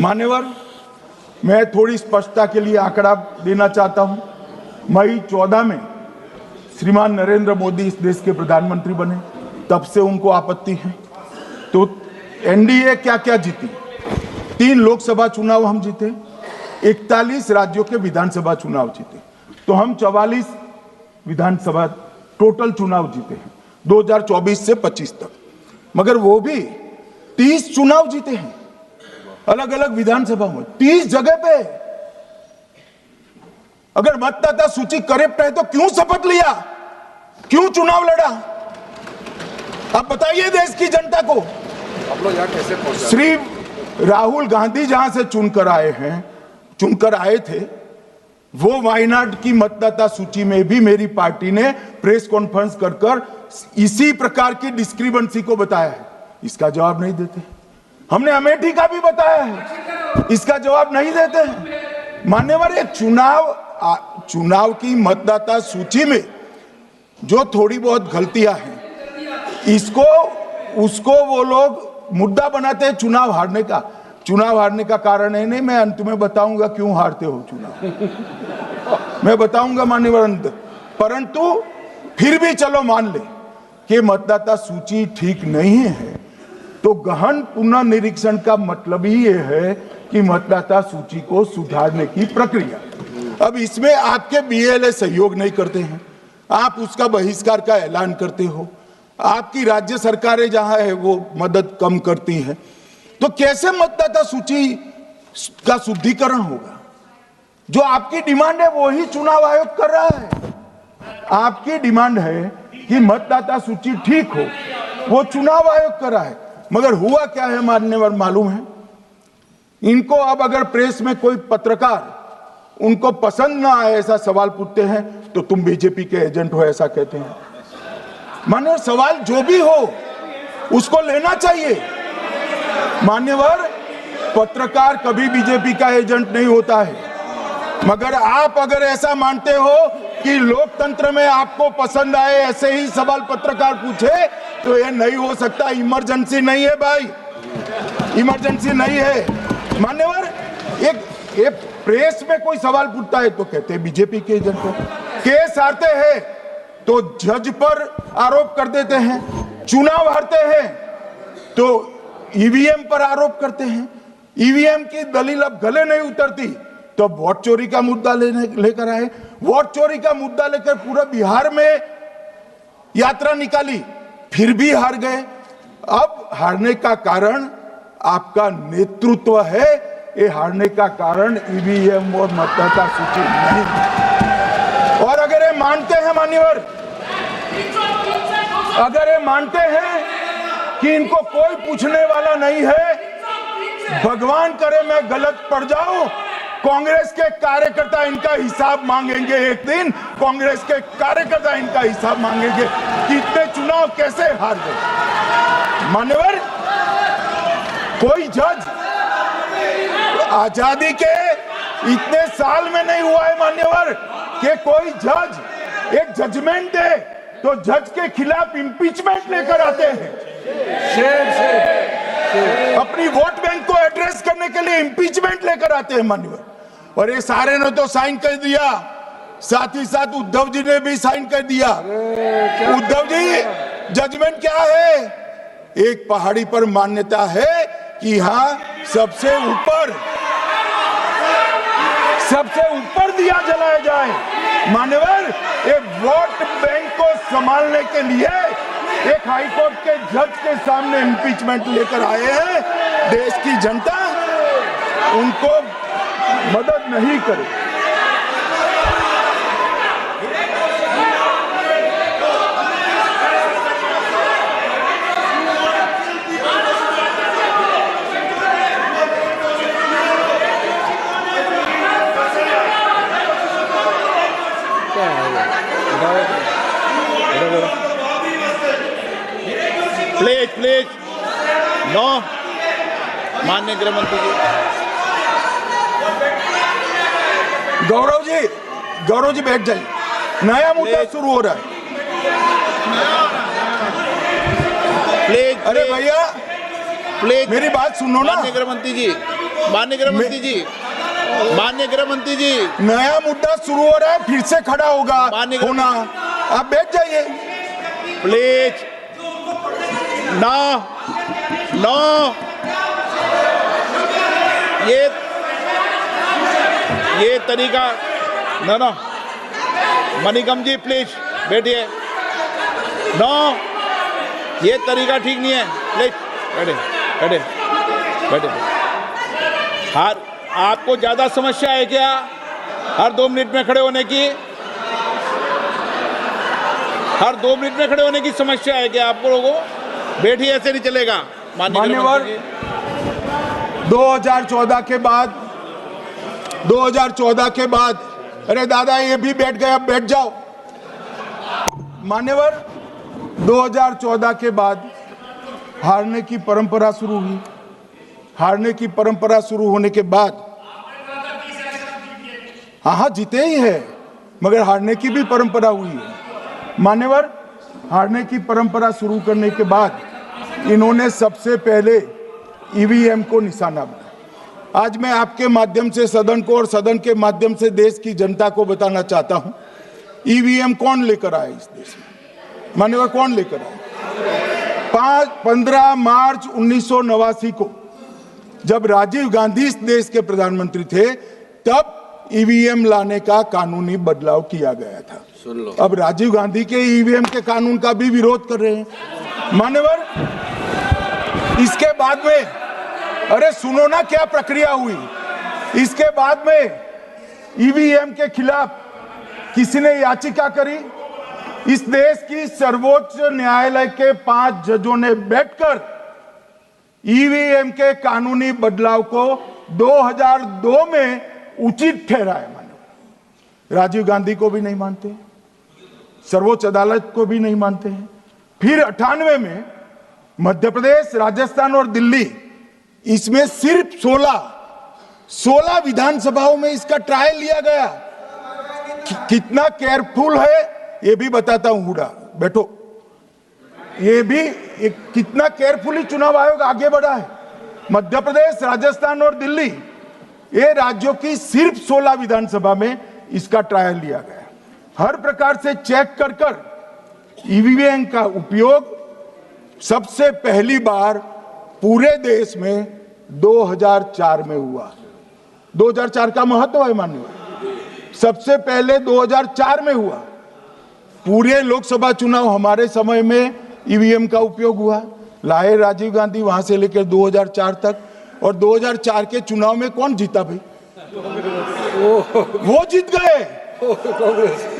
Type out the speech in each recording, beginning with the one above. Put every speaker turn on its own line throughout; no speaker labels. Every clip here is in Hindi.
मान्यवर, मैं थोड़ी स्पष्टता के लिए आंकड़ा देना चाहता हूं। मई 14 में श्रीमान नरेंद्र मोदी इस देश के प्रधानमंत्री बने, तब से उनको आपत्ति है। तो एनडीए क्या क्या जीती? 3 लोकसभा चुनाव हम जीते, 41 राज्यों के विधानसभा चुनाव जीते, तो हम 44 विधानसभा टोटल चुनाव जीते हैं 2024 से 25 तक। मगर वो भी 30 चुनाव जीते हैं अलग अलग विधानसभा में, 30 जगह पे। अगर मतदाता सूची करेक्ट है तो क्यों शपथ लिया, क्यों चुनाव लड़ा? आप बताइए देश की जनता को।
आप लोग यहाँ कैसे पहुंचे?
श्री राहुल गांधी जहां से चुनकर आए थे, वो वायनाड की मतदाता सूची में भी मेरी पार्टी ने प्रेस कॉन्फ्रेंस कर इसी प्रकार की डिस्क्रिपेंसी को बताया है। इसका जवाब नहीं देते। हमने अमेठी का भी बताया है, इसका जवाब नहीं देते हैं। मान्यवर, एक चुनाव की मतदाता सूची में जो थोड़ी बहुत गलतियां हैं, उसको वो लोग मुद्दा बनाते हैं चुनाव हारने का। चुनाव हारने का कारण है नहीं, मैं अंत में बताऊंगा क्यों हारते हो चुनाव, मैं बताऊंगा मान्यवर अंत। परंतु फिर भी चलो मान ले कि मतदाता सूची ठीक नहीं है, तो गहन पुनर्निरीक्षण का मतलब ही ये है कि मतदाता सूची को सुधारने की प्रक्रिया। अब इसमें आपके बीएलए सहयोग नहीं करते हैं, आप उसका बहिष्कार का ऐलान करते हो, आपकी राज्य सरकारें जहां है वो मदद कम करती हैं, तो कैसे मतदाता सूची का शुद्धिकरण होगा? जो आपकी डिमांड है वो ही चुनाव आयोग कर रहा है। आपकी डिमांड है कि मतदाता सूची ठीक हो, वो चुनाव आयोग कर रहा है। मगर हुआ क्या है मान्यवर मालूम है? इनको अब अगर प्रेस में कोई पत्रकार उनको पसंद ना आए ऐसा सवाल पूछते हैं तो तुम बीजेपी के एजेंट हो ऐसा कहते हैं। मान्यवर, सवाल जो भी हो उसको लेना चाहिए। मान्यवर, पत्रकार कभी बीजेपी का एजेंट नहीं होता है। मगर आप अगर ऐसा मानते हो कि लोकतंत्र में आपको पसंद आए ऐसे ही सवाल पत्रकार पूछे, तो ये नहीं हो सकता। इमरजेंसी नहीं है भाई, इमरजेंसी नहीं है। मान्यवर, एक प्रेस में कोई सवाल पूछता है तो कहते हैं बीजेपी के एजेंट हो। केस हारते हैं तो जज पर आरोप कर देते हैं, चुनाव हारते हैं तो ईवीएम पर आरोप करते हैं। ईवीएम की दलील अब गले नहीं उतरती तो वोट चोरी का मुद्दा लेकर आए। वोट चोरी का मुद्दा लेकर पूरा बिहार में यात्रा निकाली, फिर भी हार गए। अब हारने का कारण आपका नेतृत्व है, ये हारने का कारण ईवीएम और मतदाता सूची नहीं। और अगर ये मानते हैं मान्यवर, अगर ये मानते हैं कि इनको कोई पूछने वाला नहीं है, भगवान करे मैं गलत पड़ जाऊं, कांग्रेस के कार्यकर्ता इनका हिसाब मांगेंगे। एक दिन कांग्रेस के कार्यकर्ता इनका हिसाब मांगेंगे कि इतने चुनाव कैसे हार गए। मान्यवर, कोई जज आजादी के इतने साल में नहीं हुआ है मान्यवर कि कोई जज एक जजमेंट दे तो जज के खिलाफ इंपीचमेंट लेकर आते हैं। अपनी वोट बैंक को एड्रेस करने के लिए इंपीचमेंट लेकर आते हैं मान्यवर। और ये सारे ने तो साइन कर दिया, साथ ही साथ उद्धव जी ने भी साइन कर दिया। उद्धव जी, जजमेंट क्या है? एक पहाड़ी पर मान्यता है कि हाँ सबसे ऊपर दिया जलाया जाए। मान्यवर, एक वोट बैंक को संभालने के लिए एक हाईकोर्ट के जज के सामने इंपीचमेंट लेकर आए हैं। देश की जनता उनको मदद नहीं करे।
प्लीज नो, माननीय गृह मंत्री जी।
गौरव जी बैठ जाइए, नया मुद्दा शुरू हो रहा है।
प्लीज,
अरे भैया
प्लीज
मेरी बात सुनो ना।
माननीय गृह मंत्री जी, माननीय गृह मंत्री जी, माननीय गृह मंत्री जी,
नया मुद्दा शुरू हो रहा है, फिर से खड़ा होगा होना। आप बैठ जाइए
प्लीज। नो नो, ये तरीका no no. Manikam ji please बैठिए। नो, ये तरीका ठीक नहीं है। प्लीज बैठे बैठे बैठे। हर आपको ज्यादा समस्या है क्या हर 2 मिनट में खड़े होने की? हर 2 मिनट में खड़े होने की समस्या है क्या आपको लोगों? बैठिए, ऐसे नहीं चलेगा।
मान्यवर, 2014 के बाद अरे दादा ये भी बैठ गए, अब बैठ जाओ। मान्यवर, 2014 के बाद हारने की परंपरा शुरू हुई। हारने की परंपरा शुरू होने के बाद हाँ जीते ही है, मगर हारने की भी परंपरा हुई है। मान्यवर, हारने की परंपरा शुरू करने के बाद इन्होंने सबसे पहले ईवीएम को निशाना बनाया। आज मैं आपके माध्यम से सदन को और सदन के माध्यम से देश की जनता को बताना चाहता हूं, ईवीएम कौन लेकर आया इस देश में? मान्यवर, कौन लेकर आया? 15 मार्च 1989 को जब राजीव गांधी इस देश के प्रधानमंत्री थे, तब ईवीएम लाने का कानूनी बदलाव किया गया था।
सुन लो।
अब राजीव गांधी के ईवीएम के कानून का भी विरोध कर रहे हैं। मान्यवर, इसके बाद में अरे सुनो ना क्या प्रक्रिया हुई। इसके बाद में ईवीएम के खिलाफ किसी ने याचिका करी। इस देश की सर्वोच्च न्यायालय के 5 जजों ने बैठकर ईवीएम के कानूनी बदलाव को 2002 में उचित ठहराया। मानो राजीव गांधी को भी नहीं मानते, सर्वोच्च अदालत को भी नहीं मानते हैं। फिर 98 में मध्य प्रदेश, राजस्थान और दिल्ली, इसमें सिर्फ 16 विधानसभाओं में इसका ट्रायल लिया गया। कितना केयरफुल है ये भी बताता हूं। हुडा बैठो, ये भी कितना केयरफुली चुनाव आयोग आगे बढ़ा है। मध्य प्रदेश, राजस्थान और दिल्ली, ये राज्यों की सिर्फ 16 विधानसभा में इसका ट्रायल लिया गया। हर प्रकार से चेक कर ईवीएम का उपयोग सबसे पहली बार पूरे देश में 2004 में हुआ। 2004 का महत्व है माननीय, सबसे पहले 2004 में हुआ। पूरे लोकसभा चुनाव हमारे समय में ईवीएम का उपयोग हुआ। लाए राजीव गांधी, वहां से लेकर 2004 तक। और 2004 के चुनाव में कौन जीता भाई? वो जीत गए।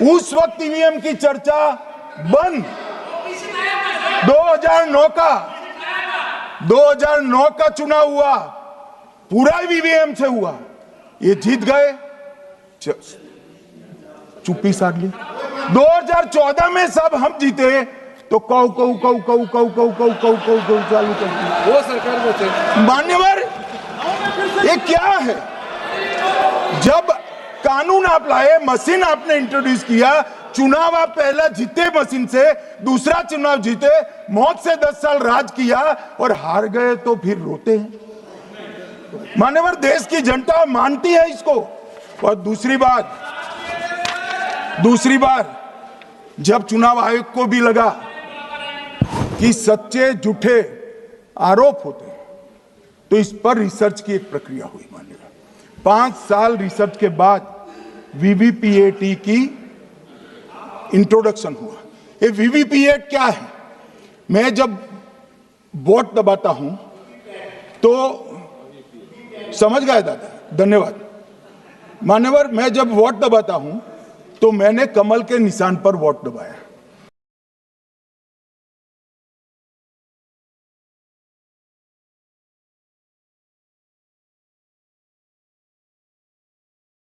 उस वक्त ईवीएम की चर्चा बंद। 2009 का चुनाव हुआ, पूरा ईवीएम से हुआ, ये जीत गए। चुप्पी साध ली। 2014 में सब हम जीते तो कौ चालू कर दी।
वो सरकार में थे।
मान्यवर, ये क्या है? जब कानून आप लाए, मशीन आपने इंट्रोड्यूस किया, चुनाव आप पहला जीते मशीन से, दूसरा चुनाव जीते, मौत से 10 साल राज किया और हार गए तो फिर रोते हैं। मान्यवर, देश की जनता मानती है इसको। और दूसरी बात, जब चुनाव आयोग को भी लगा कि सच्चे झूठे आरोप होते हैं, तो इस पर रिसर्च की एक प्रक्रिया हुई। मानिएगा 5 साल रिसर्च के बाद वीवीपीएटी की इंट्रोडक्शन हुआ। ये वीवीपीएटी क्या है? मैं जब वोट दबाता हूं तो समझ गए दादा, धन्यवाद। मान्यवर, मैं जब वोट दबाता हूं तो मैंने कमल के निशान पर वोट दबाया।